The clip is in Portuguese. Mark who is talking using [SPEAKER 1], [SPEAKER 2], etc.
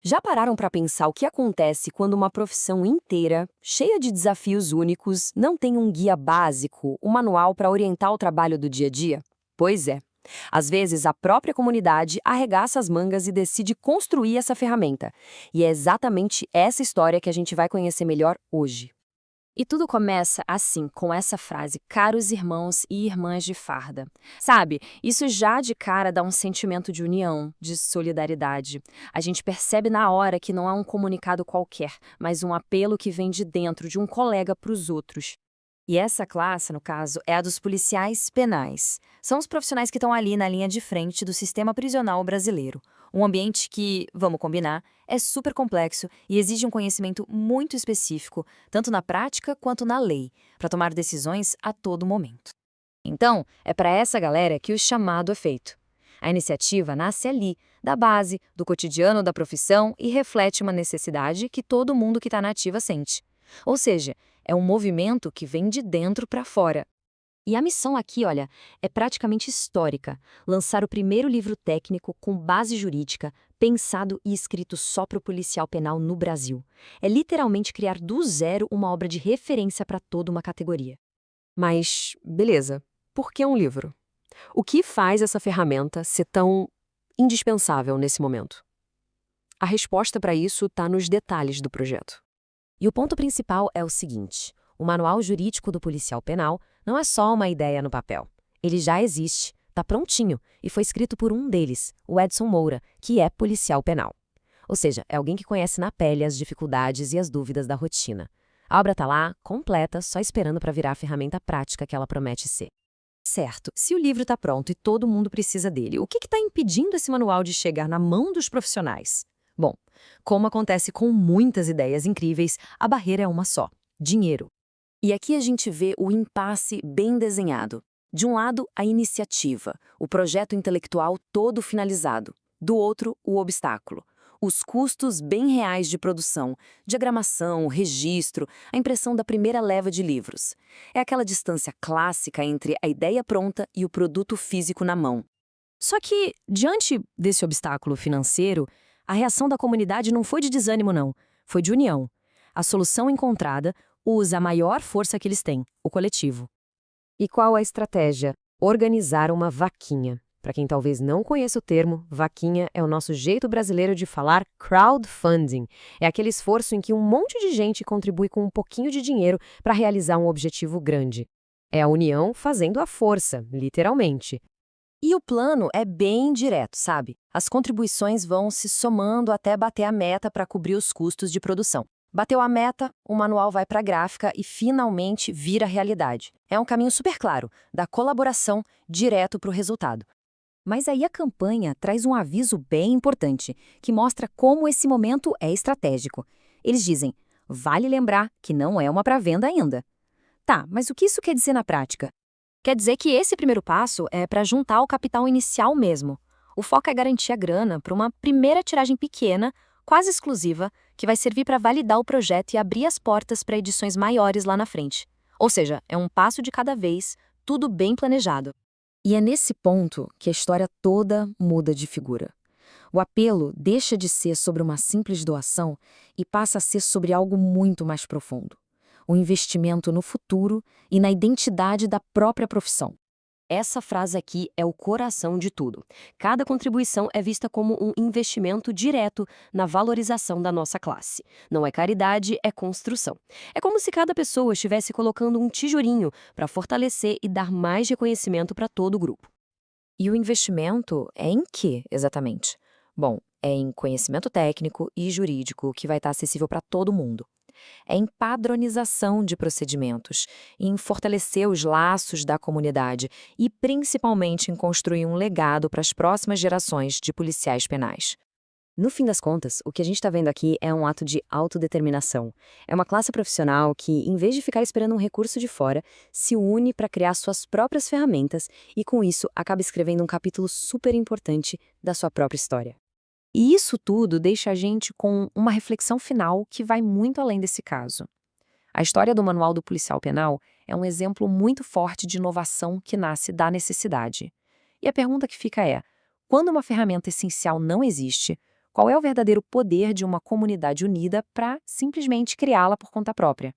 [SPEAKER 1] Já pararam para pensar o que acontece quando uma profissão inteira, cheia de desafios únicos, não tem um guia básico, um manual para orientar o trabalho do dia a dia? Pois é. Às vezes, a própria comunidade arregaça as mangas e decide construir essa ferramenta. E é exatamente essa história que a gente vai conhecer melhor hoje.
[SPEAKER 2] E tudo começa assim, com essa frase, caros irmãos e irmãs de farda. Sabe, isso já de cara dá um sentimento de união, de solidariedade. A gente percebe na hora que não é um comunicado qualquer, mas um apelo que vem de dentro de um colega para os outros.
[SPEAKER 3] E essa classe, no caso, é a dos policiais penais. São os profissionais que estão ali na linha de frente do sistema prisional brasileiro. Um ambiente que, vamos combinar, é super complexo e exige um conhecimento muito específico, tanto na prática quanto na lei, para tomar decisões a todo momento. Então, é para essa galera que o chamado é feito. A iniciativa nasce ali, da base, do cotidiano da profissão e reflete uma necessidade que todo mundo que está na ativa sente. Ou seja, é um movimento que vem de dentro para fora. E a missão aqui, olha, é praticamente histórica. Lançar o primeiro livro técnico com base jurídica, pensado e escrito só para o policial penal no Brasil. É literalmente criar do zero uma obra de referência para toda uma categoria.
[SPEAKER 1] Mas, beleza, por que um livro? O que faz essa ferramenta ser tão indispensável nesse momento? A resposta para isso está nos detalhes do projeto.
[SPEAKER 4] E o ponto principal é o seguinte: o Manual Jurídico do Policial Penal não é só uma ideia no papel. Ele já existe, está prontinho e foi escrito por um deles, o Edson Moura, que é policial penal. Ou seja, é alguém que conhece na pele as dificuldades e as dúvidas da rotina. A obra está lá, completa, só esperando para virar a ferramenta prática que ela promete ser.
[SPEAKER 3] Certo, se o livro está pronto e todo mundo precisa dele, o que está impedindo esse manual de chegar na mão dos profissionais? Bom, como acontece com muitas ideias incríveis, a barreira é uma só: dinheiro. E aqui a gente vê o impasse bem desenhado. De um lado, a iniciativa, o projeto intelectual todo finalizado. Do outro, o obstáculo. Os custos bem reais de produção, diagramação, registro, a impressão da primeira leva de livros. É aquela distância clássica entre a ideia pronta e o produto físico na mão. Só que, diante desse obstáculo financeiro, a reação da comunidade não foi de desânimo, não. Foi de união. A solução encontrada usa a maior força que eles têm, o coletivo.
[SPEAKER 4] E qual a estratégia? Organizar uma vaquinha. Para quem talvez não conheça o termo, vaquinha é o nosso jeito brasileiro de falar crowdfunding. É aquele esforço em que um monte de gente contribui com um pouquinho de dinheiro para realizar um objetivo grande. É a união fazendo a força, literalmente.
[SPEAKER 3] E o plano é bem direto, sabe? As contribuições vão se somando até bater a meta para cobrir os custos de produção. Bateu a meta, o manual vai para a gráfica e finalmente vira realidade. É um caminho super claro, da colaboração direto para o resultado. Mas aí a campanha traz um aviso bem importante, que mostra como esse momento é estratégico. Eles dizem: vale lembrar que não é uma pré-venda ainda. Tá, mas o que isso quer dizer na prática? Quer dizer que esse primeiro passo é para juntar o capital inicial mesmo. O foco é garantir a grana para uma primeira tiragem pequena, quase exclusiva, que vai servir para validar o projeto e abrir as portas para edições maiores lá na frente. Ou seja, é um passo de cada vez, tudo bem planejado. E é nesse ponto que a história toda muda de figura. O apelo deixa de ser sobre uma simples doação e passa a ser sobre algo muito mais profundo. O investimento no futuro e na identidade da própria profissão. Essa frase aqui é o coração de tudo. Cada contribuição é vista como um investimento direto na valorização da nossa classe. Não é caridade, é construção. É como se cada pessoa estivesse colocando um tijolinho para fortalecer e dar mais reconhecimento para todo o grupo. E o investimento é em quê, exatamente? Bom, é em conhecimento técnico e jurídico que vai estar acessível para todo mundo. É em padronização de procedimentos, em fortalecer os laços da comunidade e, principalmente, em construir um legado para as próximas gerações de policiais penais. No fim das contas, o que a gente está vendo aqui é um ato de autodeterminação. É uma classe profissional que, em vez de ficar esperando um recurso de fora, se une para criar suas próprias ferramentas e, com isso, acaba escrevendo um capítulo super importante da sua própria história. E isso tudo deixa a gente com uma reflexão final que vai muito além desse caso. A história do Manual do Policial Penal é um exemplo muito forte de inovação que nasce da necessidade. E a pergunta que fica é: quando uma ferramenta essencial não existe,
[SPEAKER 2] Qual é o verdadeiro poder de uma comunidade unida para simplesmente criá-la por conta própria?